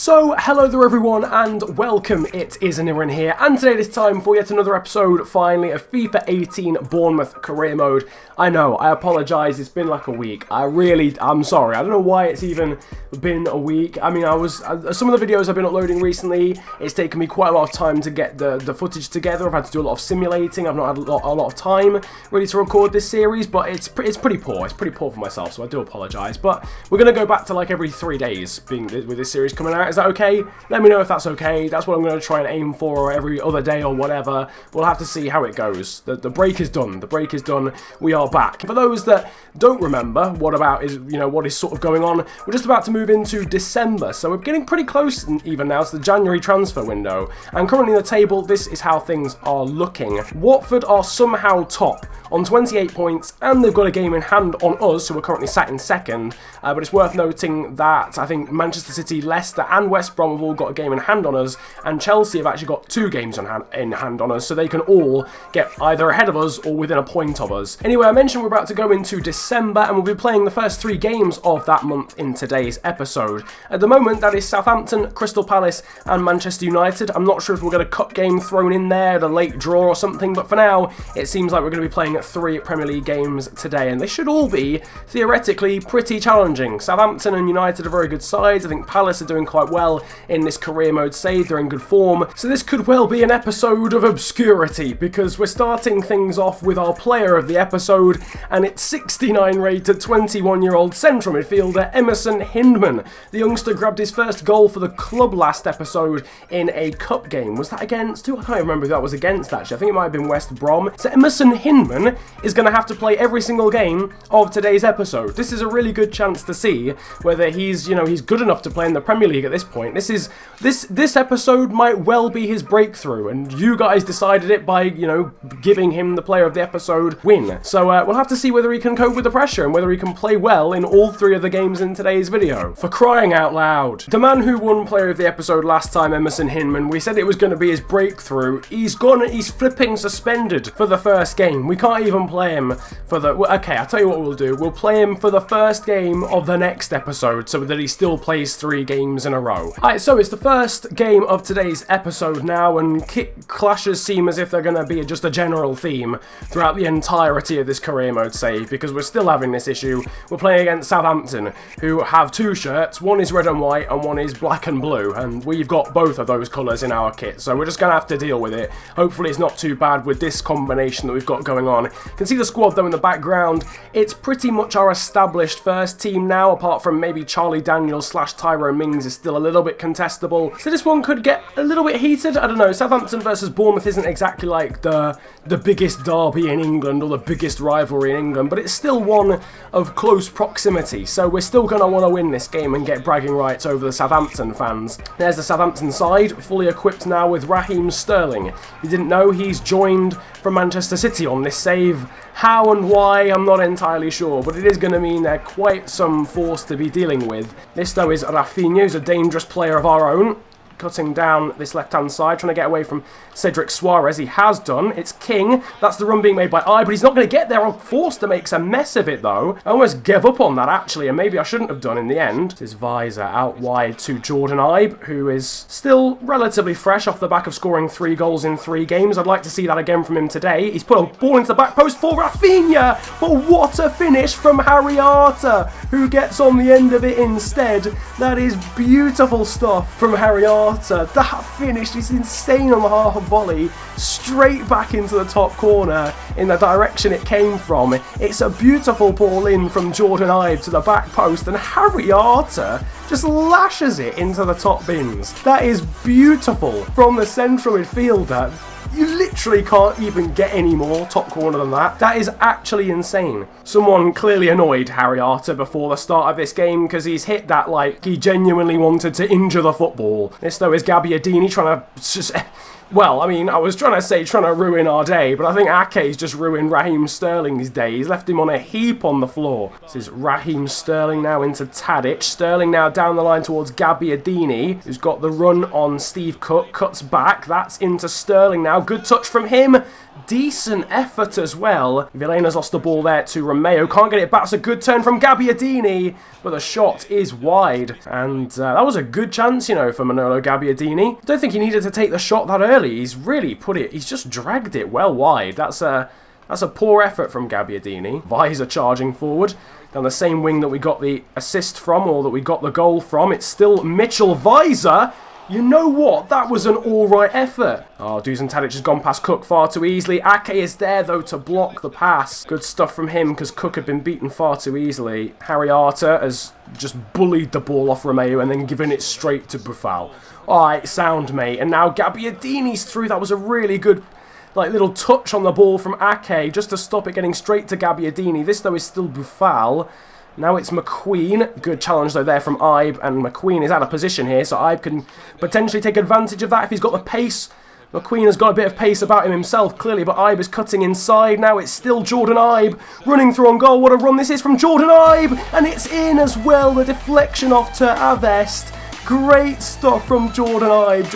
So, hello there everyone and welcome, it is Anirin here, and today it is time for yet another episode, finally, of FIFA 18 Bournemouth Career Mode. I know, I apologise, it's been like a week. I'm sorry, I don't know why it's even been a week. I mean, some of the videos I've been uploading recently, it's taken me quite a lot of time to get the footage together. I've had to do a lot of simulating, I've not had a lot of time really to record this series, but it's pretty poor. It's pretty poor for myself, so I do apologise. But we're going to go back to like every 3 days with this series coming out. Is that okay? Let me know if that's okay. That's what I'm going to try and aim for, or every other day or whatever. We'll have to see how it goes. The break is done. The break is done. We are back. For those that don't remember what is sort of going on, we're just about to move into December, so we're getting pretty close even now to the January transfer window. And currently in the table, this is how things are looking. Watford are somehow top on 28 points, and they've got a game in hand on us, so we're currently sat in second. But it's worth noting that I think Manchester City, Leicester and West Brom have all got a game in hand on us, and Chelsea have actually got 2 games in hand on us, so they can all get either ahead of us or within a point of us. Anyway, I mentioned we're about to go into December, and we'll be playing the first 3 games of that month in today's episode. At the moment, that is Southampton, Crystal Palace and Manchester United. I'm not sure if we'll get a cup game thrown in there, a late draw or something, but for now, it seems like we're going to be playing 3 Premier League games today, and they should all be, theoretically, pretty challenging. Southampton and United are very good sides. I think Palace are doing quite well in this career mode save. They're in good form, so this could well be an episode of obscurity, because we're starting things off with our player of the episode, and it's 69 rated 21-year-old central midfielder Emerson Hindman. The youngster grabbed his first goal for the club last episode in a cup game. Was that against who? I can't remember who that was against, actually. I think it might have been West Brom. So Emerson Hindman is going to have to play every single game of today's episode. This is a really good chance to see whether he's good enough to play in the Premier League at this point. This episode might well be his breakthrough, and you guys decided it by, giving him the player of the episode win. So we'll have to see whether he can cope with the pressure and whether he can play well in all 3 of the games in today's video. For crying out loud. The man who won player of the episode last time, Emerson Hindman, we said it was going to be his breakthrough. He's flipping suspended for the first game. We can't even play him for the... Okay, I'll tell you what we'll do. We'll play him for the first game of the next episode so that he still plays 3 games in a row. Alright, so it's the first game of today's episode now, and kit clashes seem as if they're going to be just a general theme throughout the entirety of this career mode save, because we're still having this issue. We're playing against Southampton, who have 2 shirts. One is red and white and one is black and blue, and we've got both of those colours in our kit, so we're just going to have to deal with it. Hopefully it's not too bad with this combination that we've got going on. You can see the squad though in the background. It's pretty much our established first team now, apart from maybe Charlie Daniels / Tyrone Mings is still a little bit contestable. So this one could get a little bit heated. I don't know, Southampton versus Bournemouth isn't exactly like the biggest derby in England or the biggest rivalry in England, but it's still one of close proximity, so we're still going to want to win this game and get bragging rights over the Southampton fans. There's the Southampton side, fully equipped now with Raheem Sterling. You didn't know he's joined from Manchester City on this save. How and why, I'm not entirely sure, but it is going to mean they're quite some force to be dealing with. This though is Rafinha, who's a dangerous player of our own. Cutting down this left-hand side, trying to get away from Cedric Suarez. He has done. It's King. That's the run being made by I, but he's not going to get there. Forster makes a mess of it, though. I almost gave up on that, actually, and maybe I shouldn't have done in the end. His visor out wide to Jordan Ibe, who is still relatively fresh off the back of scoring 3 goals in 3 games. I'd like to see that again from him today. He's put a ball into the back post for Rafinha, but what a finish from Hiatus, who gets on the end of it instead. That is beautiful stuff from Hiatus. That finish is insane on the half volley, straight back into the top corner in the direction it came from. It's a beautiful ball in from Jordan Ibe to the back post, and Hiatus just lashes it into the top bins. That is beautiful from the central midfielder. You literally can't even get any more top corner than that. That is actually insane. Someone clearly annoyed Hiatus before the start of this game, because he's hit that like he genuinely wanted to injure the football. This though is Gabbiadini trying to just Well, I mean, I was trying to ruin our day, but I think Ake's just ruined Raheem Sterling's day. He's left him on a heap on the floor. This is Raheem Sterling now into Tadic. Sterling now down the line towards Gabbiadini, who's got the run on Steve Cook. Cuts back. That's into Sterling now. Good touch from him. Decent effort as well. Vilena's lost the ball there to Romeo. Can't get it back. It's a good turn from Gabbiadini, but the shot is wide. And that was a good chance, you know, for Manolo Gabbiadini. I don't think he needed to take the shot that early. He's really he's just dragged it well wide. That's a poor effort from Gabbiadini. Visor charging forward. Down the same wing that we got the assist from, or that we got the goal from. It's still Mitchell Visor. You know what? That was an alright effort. Oh, Dusan Tadic has gone past Cook far too easily. Ake is there, though, to block the pass. Good stuff from him, because Cook had been beaten far too easily. Harry Arter has just bullied the ball off Romeo and then given it straight to Buffal. Alright, sound, mate. And now Gabbiadini's through. That was a really good little touch on the ball from Ake, just to stop it getting straight to Gabbiadini. This, though, is still Buffal. Now it's McQueen. Good challenge, though, there from Ibe. And McQueen is out of position here, so Ibe can potentially take advantage of that if he's got the pace. McQueen has got a bit of pace about him himself, clearly, but Ibe is cutting inside. Now it's still Jordan Ibe running through on goal. What a run this is from Jordan Ibe! And it's in as well. The deflection off to Avest. Great stuff from Jordan Ibe.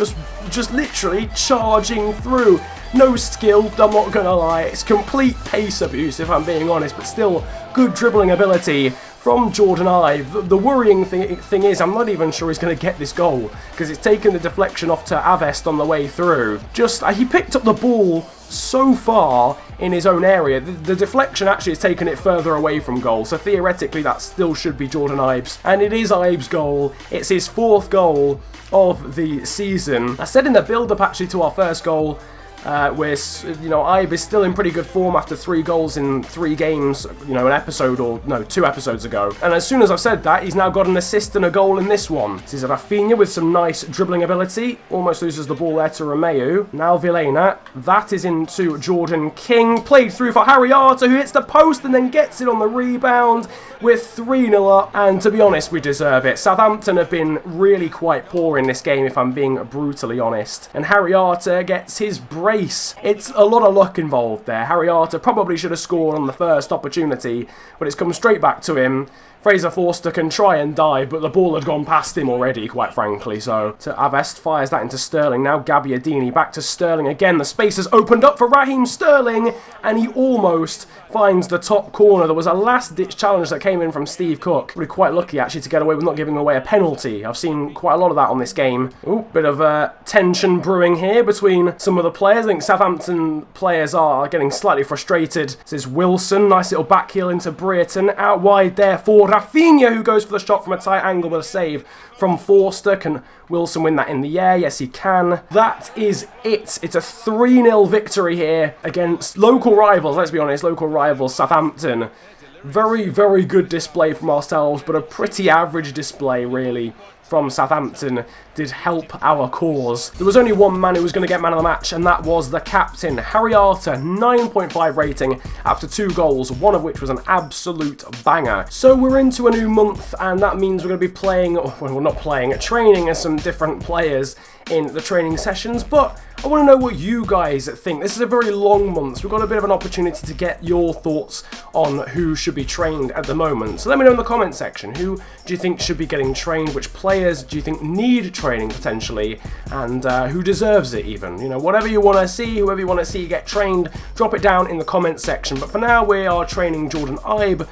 Just literally charging through. No skill, I'm not going to lie. It's complete pace abuse, if I'm being honest, but still good dribbling ability from Jordan Ibe. The worrying thing is, I'm not even sure he's going to get this goal, because it's taken the deflection off to Avest on the way through. He picked up the ball so far in his own area. The deflection actually has taken it further away from goal, so theoretically that still should be Jordan Ibe's. And it is Ibe's goal. It's his 4th goal of the season. I said in the build-up actually to our first goal, where, you know, Ibe is still in pretty good form after 3 goals in 3 games, you know, 2 episodes ago. And as soon as I've said that, he's now got an assist and a goal in this one. This is Rafinha with some nice dribbling ability. Almost loses the ball there to Romeo. Now Vilena. That is into Jordan King. Played through for Harry Arter, who hits the post and then gets it on the rebound. We're 3-0 up, and to be honest, we deserve it. Southampton have been really quite poor in this game, if I'm being brutally honest. And Harry Arter gets his brace. It's a lot of luck involved there. Harry Arter probably should have scored on the first opportunity, but it's come straight back to him. Fraser Forster can try and dive, but the ball had gone past him already, quite frankly. So, to Avest, fires that into Sterling. Now Gabbiadini, back to Sterling again. The space has opened up for Raheem Sterling, and he almost finds the top corner. There was a last-ditch challenge that came in from Steve Cook. Really quite lucky, actually, to get away with not giving away a penalty. I've seen quite a lot of that on this game. Ooh, bit of tension brewing here between some of the players. I think Southampton players are getting slightly frustrated. This is Wilson. Nice little back heel into Brereton. Out wide there for Rafinha, who goes for the shot from a tight angle with a save from Forster. Can Wilson win that in the air? Yes, he can. That is it. It's a 3-0 victory here against local rivals, let's be honest, local rivals Southampton. Very, very good display from ourselves, but a pretty average display, really, from Southampton did help our cause. There was only one man who was going to get man of the match, and that was the captain, Harry Arter, 9.5 rating after 2 goals, one of which was an absolute banger. So we're into a new month, and that means we're going to be playing, well, not playing, training as some different players in the training sessions, but I want to know what you guys think. This is a very long month, so we've got a bit of an opportunity to get your thoughts on who should be trained at the moment. So let me know in the comment section, who do you think should be getting trained, which players do you think need training potentially, and who deserves it even. You know, whatever you want to see, whoever you want to see get trained, drop it down in the comment section. But for now, we are training Jordan Ibe,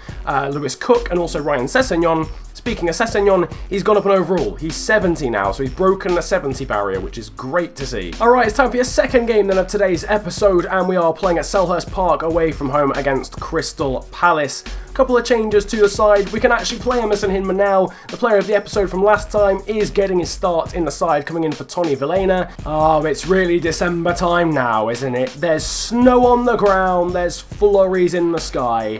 Lewis Cook, and also Ryan Sessegnon. Speaking of Sessegnon, he's gone up an overall. He's 70 now, so he's broken the 70 barrier, which is great to see. Alright, it's time for your second game then of today's episode, and we are playing at Selhurst Park away from home against Crystal Palace. A couple of changes to the side. We can actually play Emerson Hinman now. The player of the episode from last time is getting his start in the side, coming in for Tony Vilena. Oh, it's really December time now, isn't it? There's snow on the ground, there's flurries in the sky.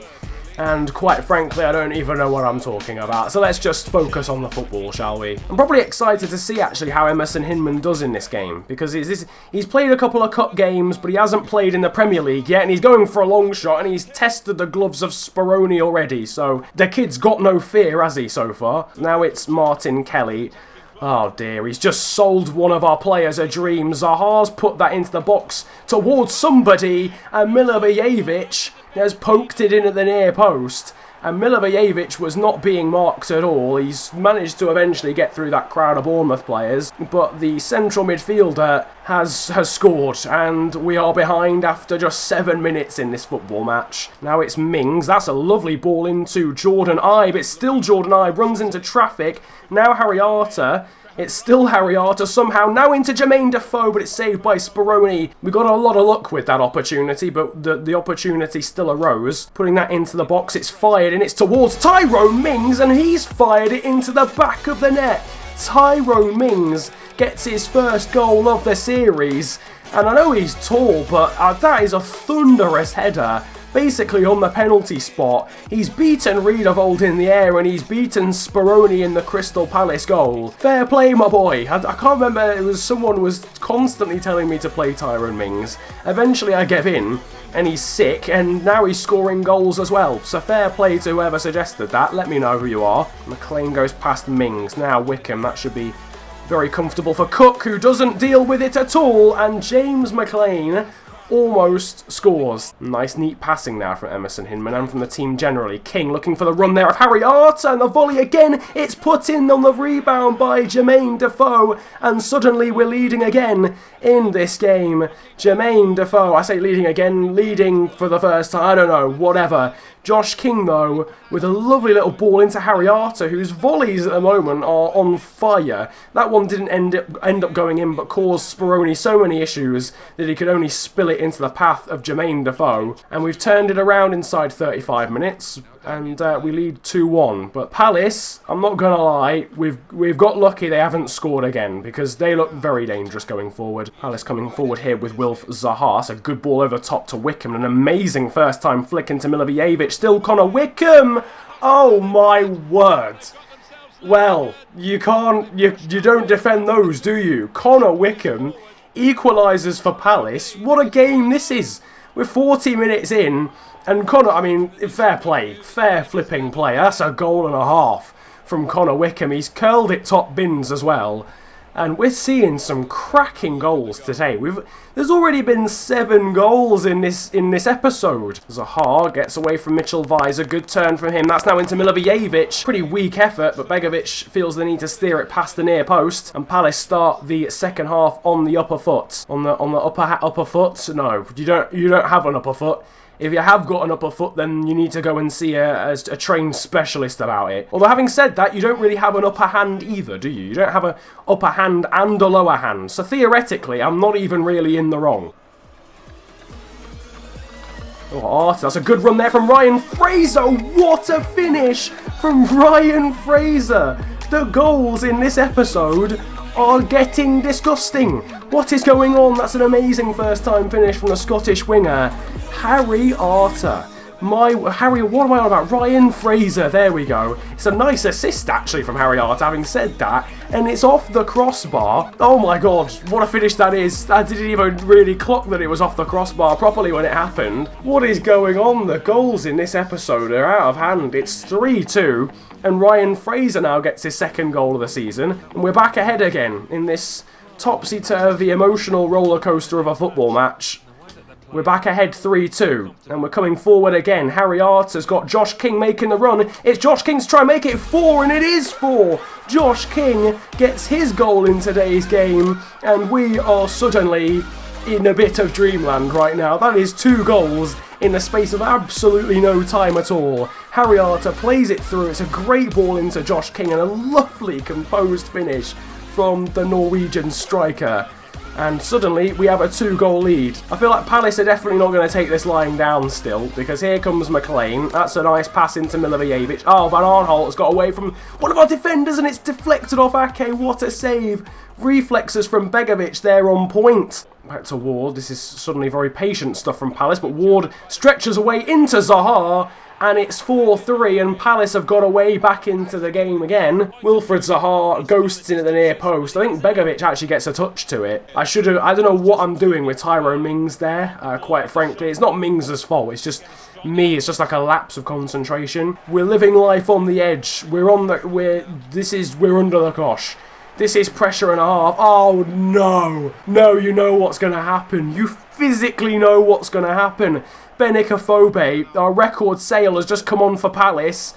And quite frankly, I don't even know what I'm talking about. So let's just focus on the football, shall we? I'm probably excited to see actually how Emerson Hinman does in this game, because he's played a couple of cup games, but he hasn't played in the Premier League yet, and he's going for a long shot, and he's tested the gloves of Spyro already. So the kid's got no fear, has he, so far? Now it's Martin Kelly. Oh dear, he's just sold one of our players a dream. Zaha's put that into the box towards somebody, and Milivojevic has poked it in at the near post. And Milivojevic was not being marked at all. He's managed to eventually get through that crowd of Bournemouth players. But the central midfielder has scored. And we are behind after just 7 minutes in this football match. Now it's Mings. That's a lovely ball into Jordan Ibe. It's still Jordan Ibe. Runs into traffic. Now Harriata. It's still Harriata somehow, now into Jermaine Defoe, but it's saved by Spyro. We got a lot of luck with that opportunity, but the opportunity still arose. Putting that into the box, it's fired, and it's towards Tyrone Mings, and he's fired it into the back of the net. Tyrone Mings gets his first goal of the series, and I know he's tall, but that is a thunderous header. Basically on the penalty spot. He's beaten Riedervold in the air and he's beaten Spyro in the Crystal Palace goal. Fair play, my boy. I can't remember, it was someone was constantly telling me to play Tyrone Mings. Eventually I gave in and he's sick and now he's scoring goals as well. So fair play to whoever suggested that. Let me know who you are. McLean goes past Mings. Now Wickham, that should be very comfortable for Cook, who doesn't deal with it at all, and James McLean almost scores. Nice neat passing now from Emerson Hinman and from the team generally. King looking for the run there of Harriata, and the volley again. It's put in on the rebound by Jermaine Defoe, and suddenly we're leading again in this game. Jermaine Defoe, I say leading again, leading for the first time, I don't know, whatever. Josh King, though, with a lovely little ball into Harriata, whose volleys at the moment are on fire. That one didn't end up going in, but caused Spyro so many issues that he could only spill it into the path of Jermaine Defoe. And we've turned it around inside 35 minutes, and we lead 2-1. But Palace, I'm not going to lie, we've got lucky they haven't scored again, because they look very dangerous going forward. Palace coming forward here with Wilf Zaha. So a good ball over top to Wickham, an amazing first-time flick into Milivojevic. Still Connor Wickham! Oh my word! Well, you don't defend those, do you? Connor Wickham equalises for Palace. What a game this is! We're 40 minutes in, and Connor, I mean, fair play, fair flipping play. That's a goal and a half from Connor Wickham. He's curled it top bins as well. And we're seeing some cracking goals today. There's already been 7 goals in this episode. Zaha gets away from Mitchell Visor. Good turn from him. That's now into Milivojevic. Pretty weak effort, but Begovic feels the need to steer it past the near post. And Palace start the second half on the upper foot. On the upper foot? No, you don't have an upper foot. If you have got an upper foot, then you need to go and see a trained specialist about it. Although having said that, you don't really have an upper hand either, do you? You don't have an upper hand and a lower hand. So theoretically, I'm not even really in the wrong. Oh, Art, that's a good run there from Ryan Fraser. What a finish from Ryan Fraser. The goals in this episode are getting disgusting. What is going on? That's an amazing first-time finish from the Scottish winger, Harriata. Harry, what am I on about? Ryan Fraser, there we go. It's a nice assist, actually, from Harriata, having said that. And it's off the crossbar. Oh my god, what a finish that is. I didn't even really clock that it was off the crossbar properly when it happened. What is going on? The goals in this episode are out of hand. It's 3-2. And Ryan Fraser now gets his second goal of the season. And we're back ahead again in this topsy-turvy emotional roller coaster of a football match. We're back ahead 3-2, and we're coming forward again. Harriata's got Josh King making the run. It's Josh King to try and make it 4, and it is 4. Josh King gets his goal in today's game, and we are suddenly in a bit of dreamland right now. That is 2 goals in the space of absolutely no time at all. Harriata plays it through. It's a great ball into Josh King, and a lovely composed finish from the Norwegian striker. And suddenly, we have a 2-goal lead. I feel like Palace are definitely not going to take this lying down still, because here comes McLean. That's a nice pass into Milivojevic. Oh, Van Arnholt has got away from one of our defenders, and it's deflected off Ake. What a save. Reflexes from Begovic there on point. Back to Ward. This is suddenly very patient stuff from Palace, but Ward stretches away into Zaha, and it's 4-3, and Palace have got away back into the game again. Wilfred Zaha ghosts in at the near post. I think Begovic actually gets a touch to it. I don't know what I'm doing with Tyrone Mings there, quite frankly. It's not Mings' fault, it's just me. It's just like a lapse of concentration. We're living life on the edge. We're under the cosh. This is pressure and a half. Oh, no. No, you know what's going to happen. You physically know what's going to happen. Benik, our record sale, has just come on for Palace.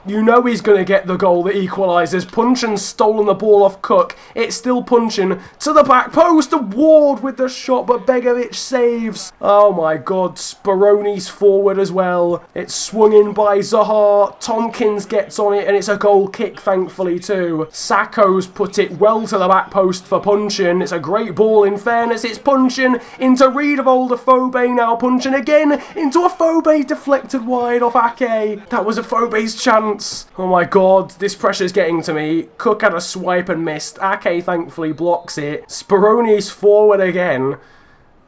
You know he's going to get the goal that equalises. Punchin's stolen the ball off Cook. It's still Punchin to the back post. Ward with the shot, but Begovic saves. Oh my God. Speroni's forward as well. It's swung in by Zaha. Tompkins gets on it, and it's a goal kick, thankfully, too. Sakko's put it well to the back post for Punchin. It's a great ball, in fairness. It's Punchin into Riedewald, Afobe now. Punchin again into Afobe, deflected wide off Ake. That was Afobe's chance. Oh my God, this pressure's getting to me. Cook had a swipe and missed. Ake thankfully blocks it. Speroni's forward again.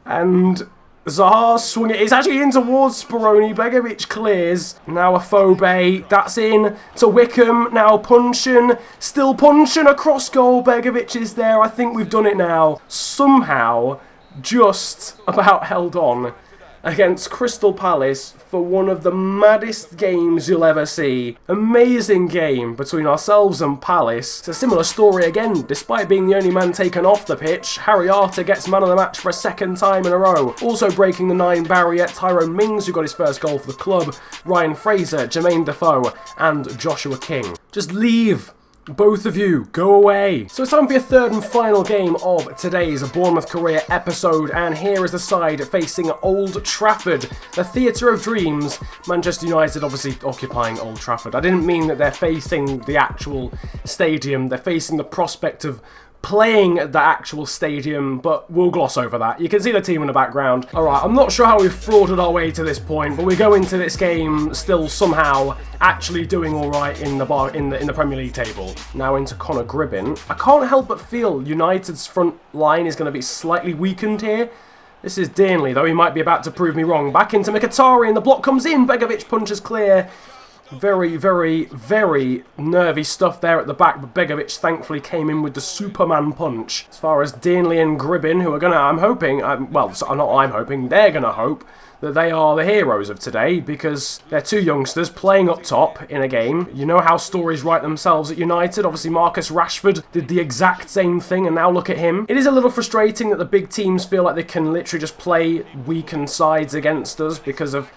And Zaha swung it. It's actually in towards Speroni. Begovic clears. Now Afobe. That's in to Wickham. Now Punchin. Still Punchin across goal. Begovic is there. I think we've done it now. Somehow, just about held on against Crystal Palace for one of the maddest games you'll ever see. Amazing game between ourselves and Palace. It's a similar story again. Despite being the only man taken off the pitch, Harriata gets man of the match for a second time in a row. Also breaking the 9 barrier, Tyrone Mings, who got his first goal for the club, Ryan Fraser, Jermaine Defoe, and Joshua King. Just leave. Both of you, go away. So it's time for your third and final game of today's Bournemouth Career episode, and here is the side facing Old Trafford, the Theatre of Dreams. Manchester United obviously occupying Old Trafford. I didn't mean that they're facing the actual stadium, they're facing the prospect of playing at the actual stadium, but we'll gloss over that. You can see the team in the background. Alright, I'm not sure how we've frauded our way to this point, but we go into this game still somehow actually doing alright in the Premier League table. Now into Conor Gribbin. I can't help but feel United's front line is going to be slightly weakened here. This is Dearnley, though he might be about to prove me wrong. Back into Mkhitaryan, the block comes in, Begovic punches clear. Very, very, very nervy stuff there at the back, but Begovic thankfully came in with the Superman punch. As far as Dearnley and Gribbin, who are going to, they're going to hope that they are the heroes of today, because they're two youngsters playing up top in a game. You know how stories write themselves at United. Obviously, Marcus Rashford did the exact same thing, and now look at him. It is a little frustrating that the big teams feel like they can literally just play weakened sides against us because of,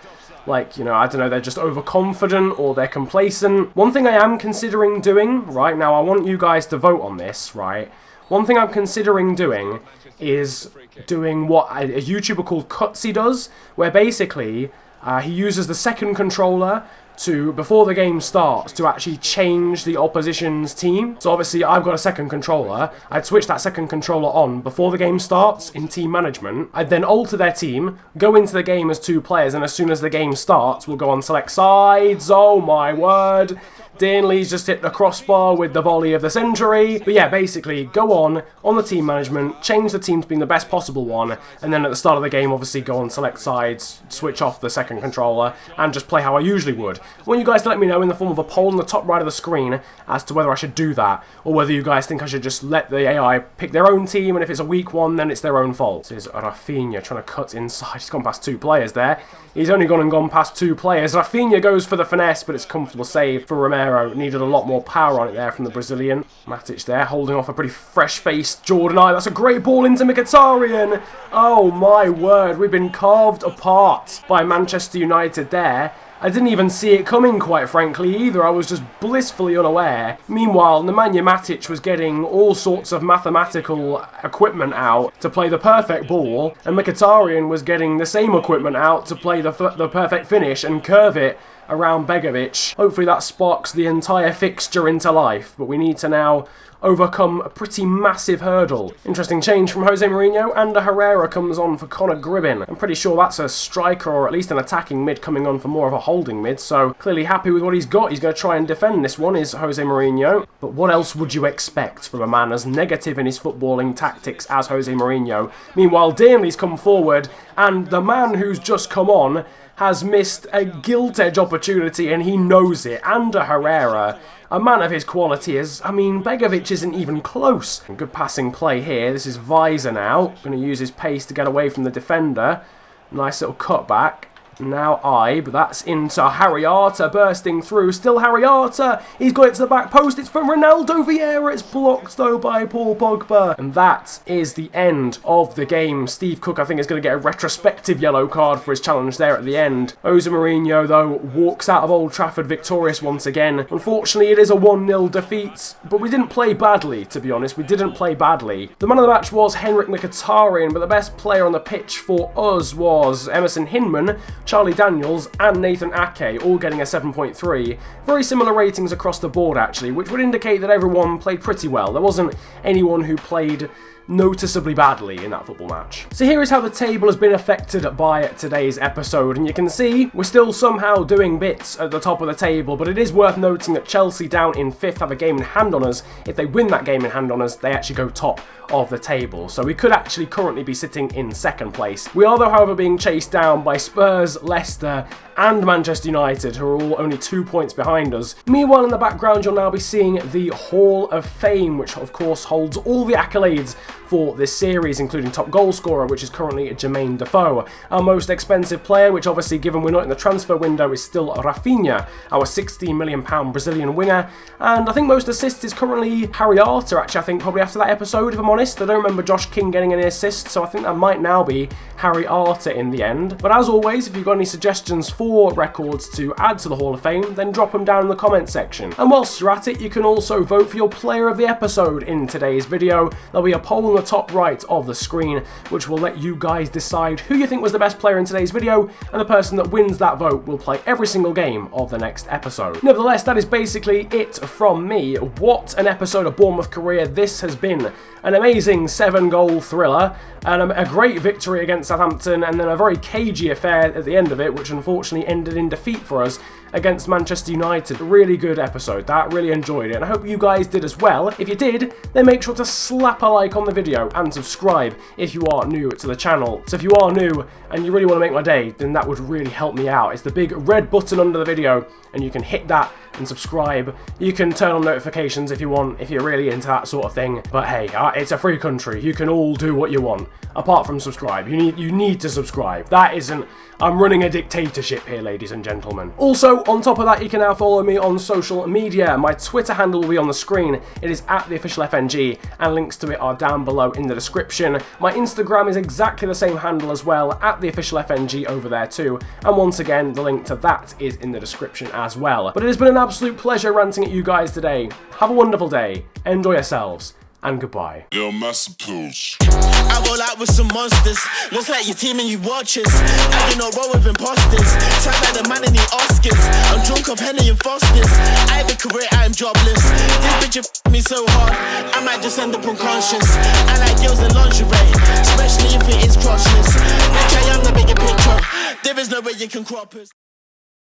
like, you know, I don't know, they're just overconfident or they're complacent. One thing I am considering doing, right, now I want you guys to vote on this, right? One thing I'm considering doing is doing what a YouTuber called Cutsy does, where basically he uses the second controller to, before the game starts, to actually change the opposition's team. So obviously I've got a second controller. I'd switch that second controller on before the game starts in team management. I'd then alter their team, go into the game as 2 players, and as soon as the game starts, we'll go on select sides. Oh my word. Dearnley's just hit the crossbar with the volley of the century. But yeah, basically, go on the team management, change the team to being the best possible one, and then at the start of the game, obviously, go on select sides, switch off the second controller, and just play how I usually would. I want you guys to let me know in the form of a poll on the top right of the screen as to whether I should do that, or whether you guys think I should just let the AI pick their own team, and if it's a weak one, then it's their own fault. This is Rafinha trying to cut inside. He's gone past 2 players there. He's only gone past 2 players. Rafinha goes for the finesse, but it's a comfortable save for Romero. Needed a lot more power on it there from the Brazilian. Matic there, holding off a pretty fresh-faced Jordan Eye. That's a great ball into Mkhitaryan. Oh my word, we've been carved apart by Manchester United there. I didn't even see it coming, quite frankly, either. I was just blissfully unaware. Meanwhile, Nemanja Matic was getting all sorts of mathematical equipment out to play the perfect ball, and Mkhitaryan was getting the same equipment out to play the perfect finish and curve it around Begovic. Hopefully that sparks the entire fixture into life, but we need to now overcome a pretty massive hurdle. Interesting change from Jose Mourinho, and a Herrera comes on for Conor Gribbin. I'm pretty sure that's a striker or at least an attacking mid coming on for more of a holding mid, so clearly happy with what he's got. He's going to try and defend this one, is Jose Mourinho. But what else would you expect from a man as negative in his footballing tactics as Jose Mourinho? Meanwhile, Dearnley's come forward, and the man who's just come on has missed a gilt-edge opportunity, and he knows it. And a Herrera, a man of his quality, Begovic isn't even close. Good passing play here. This is Weiser now. Going to use his pace to get away from the defender. Nice little cutback. Now but that's into Hiatus bursting through. Still Hiatus. He's got it to the back post. It's from Ronaldo Vieira. It's blocked though by Paul Pogba. And that is the end of the game. Steve Cook, I think, is going to get a retrospective yellow card for his challenge there at the end. Jose Mourinho, though, walks out of Old Trafford victorious once again. Unfortunately, it is a 1-0 defeat, but we didn't play badly, to be honest. We didn't play badly. The man of the match was Henrik Mkhitaryan, but the best player on the pitch for us was Emerson Hinman, Charlie Daniels and Nathan Ake, all getting a 7.3. Very similar ratings across the board, actually, which would indicate that everyone played pretty well. There wasn't anyone who played noticeably badly in that football match. So here is how the table has been affected by today's episode, and you can see we're still somehow doing bits at the top of the table, but it is worth noting that Chelsea down in 5th have a game in hand on us. If they win that game in hand on us, they actually go top of the table, so we could actually currently be sitting in 2nd place. We are, though, however, being chased down by Spurs, Leicester and Manchester United, who are all only 2 points behind us. Meanwhile, in the background, you'll now be seeing the Hall of Fame, which of course holds all the accolades for this series, including top goal scorer, which is currently Jermaine Defoe. Our most expensive player, which obviously, given we're not in the transfer window, is still Rafinha, our £16 million Brazilian winger. And I think most assists is currently Hiatus, actually, I think probably after that episode, if I'm honest. I don't remember Josh King getting any assists, so I think that might now be Hiatus in the end. But as always, if you've got any suggestions for records to add to the Hall of Fame, then drop them down in the comment section. And whilst you're at it, you can also vote for your player of the episode in today's video. There'll be a poll on the top right of the screen, which will let you guys decide who you think was the best player in today's video, and the person that wins that vote will play every single game of the next episode. Nevertheless, that is basically it from me. What an episode of Bournemouth Career this has been. An amazing 7-goal thriller, and a great victory against Southampton, and then a very cagey affair at the end of it, which unfortunately ended in defeat for us against Manchester United. Really good episode. That, really enjoyed it, and I hope you guys did as well. If you did, then make sure to slap a like on the video and subscribe if you are new to the channel. So if you are new and you really want to make my day, then that would really help me out. It's the big red button under the video, and you can hit that and subscribe. You can turn on notifications if you want, if you're really into that sort of thing. But hey, it's a free country. You can all do what you want, apart from subscribe. You need to subscribe. That isn't... I'm running a dictatorship here, ladies and gentlemen. Also, on top of that, you can now follow me on social media. My Twitter handle will be on the screen. It is @theofficialfng, and links to it are down below in the description. My Instagram is exactly the same handle as well, @theofficialfng over there too. And once again, the link to that is in the description as well. But it has been an absolute pleasure ranting at you guys today. Have a wonderful day, enjoy yourselves, and goodbye. Yo, Massappeals. I roll out with some monsters. Looks like your team and you watchers. I do not roll with imposters. Sound like the man in the Oscars. I'm drunk off Henny and Fosters. I have a career, I am jobless. This bitch f me so hard, I might just end up unconscious. I like girls in lingerie, especially if it is crotchless. Bitch, I am the bigger picture. There is no way you can crop us.